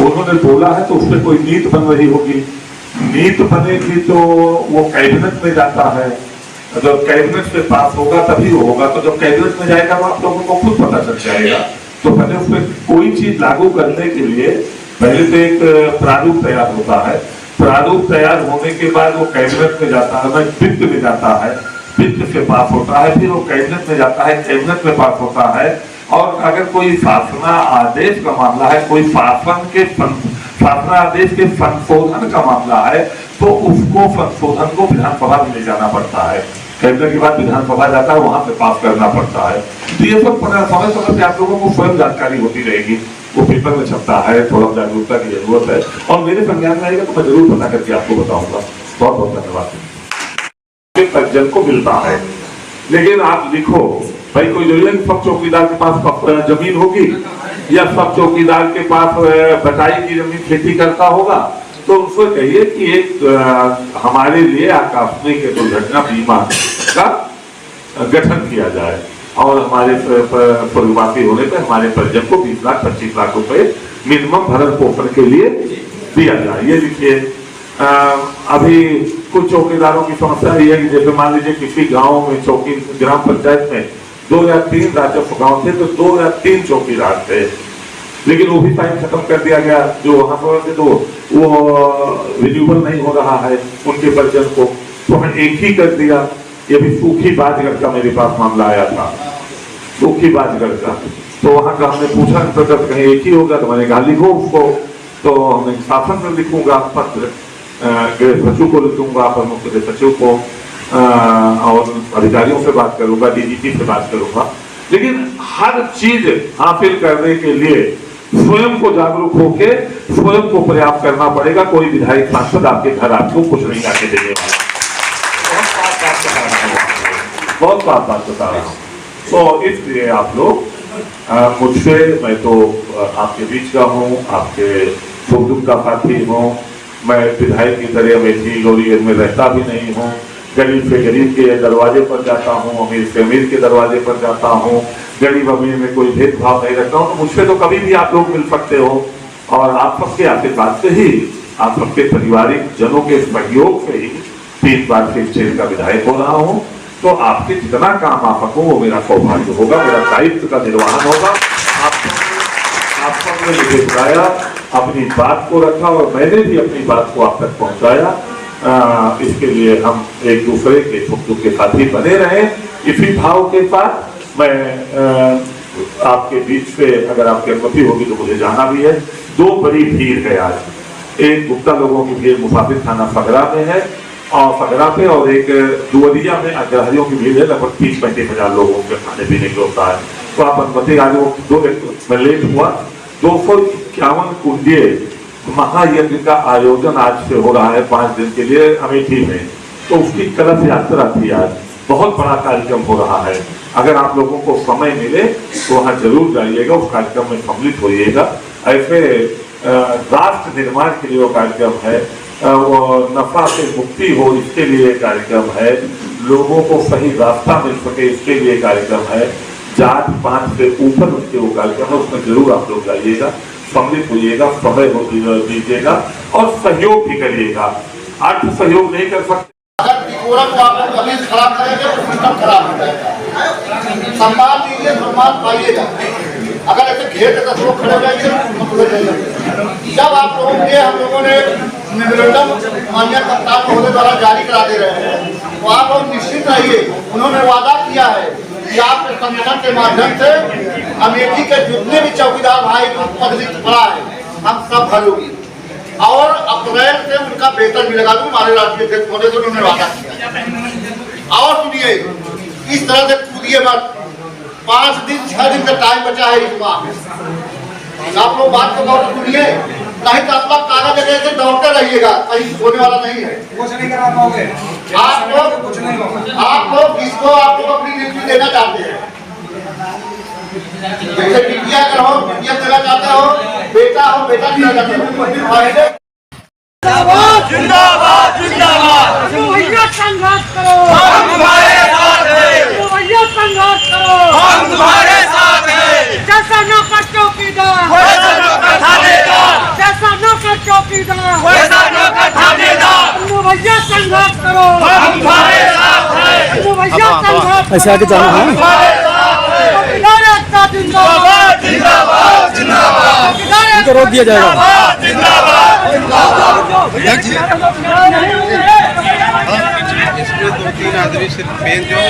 उन्होंने बोला है तो उस पर कोई नीति बन रही होगी, नीति बनेगी तो वो कैबिनेट में जाता है, जब कैबिनेट से पास होगा तभी वो होगा। तो जब कैबिनेट में जाएगा तो आप लोगों को खुद पता चल जाएगा। तो पहले उस पर कोई चीज लागू करने के लिए पहले तो एक प्रारूप तैयार होता है, प्रारूप तैयार होने के बाद वो कैबिनेट में जाता है, वित्त में जाता है, वित्त से पास होता है, फिर वो कैबिनेट में जाता है, कैबिनेट में पास होता है। और अगर कोई शासना आदेश का मामला है, कोई शासना आदेश के संशोधन का मामला है, तो उसको संशोधन को विधानसभा में ले जाना पड़ता है। कैबिनेट के बाद विधानसभा जाता है, वहां से पास करना पड़ता है। तो ये सब समय समय से आप लोगों को स्वयं जानकारी होती रहेगी, वो पेपर में छपता है, थोड़ा जागरूकता की जरूरत है। और मेरे संज्ञान में आएगा तो मैं जरूर पता करके आपको बताऊंगा। बहुत बहुत धन्यवाद। सज्जन को मिलता है, लेकिन आप लिखो भाई, कोई जरूरी सब चौकीदार के पास जमीन होगी या सब चौकीदार के पास बटाई की जमीन खेती करता होगा। तो उसको कहिए कि एक हमारे लिए आकस्मिक दुर्घटना बीमा का गठन किया जाए और हमारे स्वर्गवासी होने पर हमारे परिजन को 20 लाख 25 लाख रुपए मिनिमम भरण पोषण के लिए दिया जाए। ये लिखिए। अभी कुछ चौकीदारों की समस्या ये है कि जैसे मान लीजिए किसी गांव में चौकी ग्राम पंचायत में 2 या 3 राजस्व गांव थे, तो 2 या 3 चौकीदार थे, लेकिन वो भी टाइम खत्म कर दिया गया। जो वहां पर तो वो रिन्यूअल नहीं हो रहा है उनके परिजन को, तो हमने एक ही कर दिया। ये भी सूखी बाजगढ़ का मेरे पास मामला आया था, सूखी बाजगढ़ का। तो वहां का हमने पूछा तो कहीं एक ही होगा, तो मैंने कहा लिखो उसको। तो हमने शासन में लिखूंगा पत्र, गृह सचिव को लिखूंगा, प्रमुख गृह सचिव को, और अधिकारियों से बात करूंगा, डीजीपी से बात करूंगा। लेकिन हर चीज हासिल करने के लिए स्वयं को जागरूक होके स्वयं को प्रयास करना पड़ेगा। कोई विधायक सांसद आपके घर आपको कुछ नहीं आके देने वाला। बहुत बात बता रहा हूँ। तो इसलिए आप लोग मुझसे, मैं तो आपके बीच का हूँ, आपके सुख दुख का साथी हूँ। मैं विधायक की तरह अमेठी गौरीगंज में रहता भी नहीं हूँ। गरीब से गरीब के दरवाजे पर जाता हूँ, अमीर से अमीर के दरवाजे पर जाता हूँ। गरीब अमीर में कोई भेदभाव नहीं रखता हूँ। तो मुझसे तो कभी भी आप लोग मिल सकते हो। और आप सबके आशीर्वाद से ही, आप सबके पारिवारिक जनों के सहयोग से ही 3 बार से स्टेट का विधायक हो रहा हूँ। तो आपके जितना काम आ सकूँ वो मेरा सौभाग्य होगा, मेरा दायित्व का निर्वहन होगा। आप सबने मुझे बुलाया, अपनी बात को रखा और मैंने भी अपनी बात को आप तक पहुंचाया। इसके लिए हम एक दूसरे के सुख दुख के साथी बने रहें। इसी भाव के साथ मैं आपके बीच से, अगर आपकी अनुमति होगी तो मुझे जाना भी है। 2 बड़ी भीड़ है आज। एक गुप्ता लोगों की भीड़ मुसाफिर खाना फगरा में है और फगरा पे, और एक दुवरिया में अग्रहारियों की भीड़ है, लगभग 30-35 हजार लोगों के खाने पीने के होता है। तो आप अनुमति, आज वो में लेट हुआ। 251 कुंडीय महायज्ञ का आयोजन आज से हो रहा है 5 दिन के लिए अमेठी में। तो उसकी कलश यात्रा थी आज, बहुत बड़ा कार्यक्रम हो रहा है। अगर आप लोगों को समय मिले तो वहाँ जरूर जाइएगा, उस कार्यक्रम में सम्मिलित होइएगा। ऐसे राष्ट्र निर्माण के लिए वो कार्यक्रम है, वो नफा से मुक्ति हो इसके लिए कार्यक्रम है, लोगों को सही रास्ता मिल सके इसके लिए कार्यक्रम है, जात पात से ऊपर उसके वो कार्यक्रम है। उसमें जरूर आप लोग जाइएगा, सम्मिलित होइएगा, समय दीजिएगा और सहयोग भी करिएगा। अर्थ सहयोग नहीं कर सकते, कभी खराब करेंगे तो सिस्टम खराब हो जाएगा। सम्मान दीजिए, सम्मान पाइएगा। अगर ऐसे घेर के 10 लोग खड़े हो जाएंगे तो जब आप लोगों के हम लोगों ने मेमोरेंडम माननीय कप्तान महोदय द्वारा जारी करा दे रहे हैं, तो आप लोग निश्चित रहिए। उन्होंने वादा किया है कि आपके संगठन के माध्यम से अमेठी के जितने भी चौकीदार भाई को पद रिक्त पड़ा है हम सब भरोगी और अप्रैल से उनका वेतन मिलेगा। हमारे राष्ट्रीय अध्यक्ष महोदय से उन्होंने वादा किया। और सुनिए, इस तरह से कूदिए मत। 5 दिन 6 दिन का टाइम बचा है इस माह में। आप लोग बात को गौर सुनिए, नहीं तो आप लोग कागज जगह से दौड़ते रहिएगा, कहीं होने वाला नहीं है। कुछ नहीं करा पाओगे आप लोग, कुछ नहीं होगा। आप लोग किसको आप लोग अपनी ड्यूटी देना चाहते हैं? जैसे ड्यूटियां अगर हो, ड्यूटियां देना चाहते हो, बेटा हो, बेटा देना चाहते हो। जिंदाबाद जिंदाबाद, भैया संघर्ष करो, हम तुम्हारे साथ हैं। भैया संघर्ष करो, हम तुम्हारे साथ हैं। जैसा नौकर चौकीदार, वैसा नौकर थानेदार। ऐसे आगे जाना है। चौकीदार एकता जिंदाबाद जिंदाबाद जिंदाबाद इनको रोक दिया जाएगा। इसमें 2-3 आदमी सिर्फ पेन जो है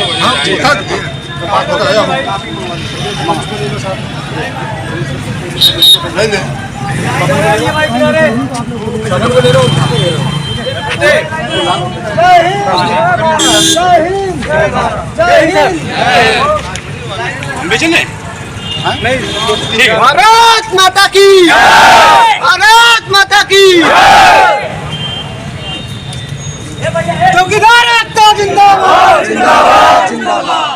भारत माता की, भारत माता की। चौकीदार एकता जिंदाबाद जिंदाबाद जिंदाबाद।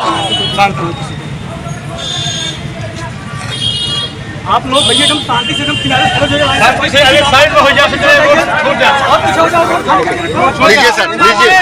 आप लोग भैया एकदम शांति से एकदम किनारे खड़े हो जाइए। आप पीछे अरे साइड में हो जा सकते हैं छूट जा आप पीछे हो जाओ। लीजिए सर लीजिए।